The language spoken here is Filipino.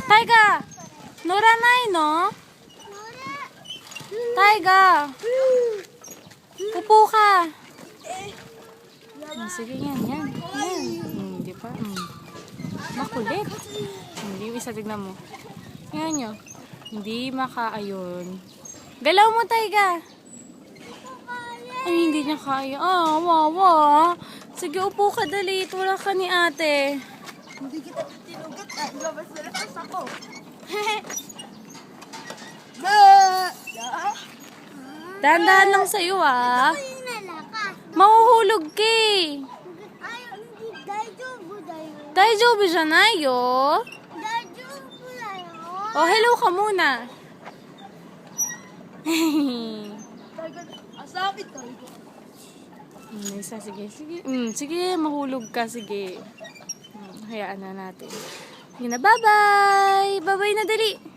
Taiga! Noranay, no? Taiga! Upo ka! Sige, yan. Di ba? Makulit. Hindi, isa tignan mo. Yan nyo. Hindi makaayon. Galaw mo, Taiga! Ay, hindi niya kaya. Wawa. Sige, upo ka, dali. Tulak ka ni ate. Hindi kita tinugat. Labas na lakas ako. Dahan-dahan lang sa'yo, Mahuhulog ka eh. Daijoubu janai yo. Oh, hello ka muna. Asakit ka. Sige. Sige, mahulog ka, sige. Hayaan na natin. Sige na, bye-bye. Bye-bye na, dali.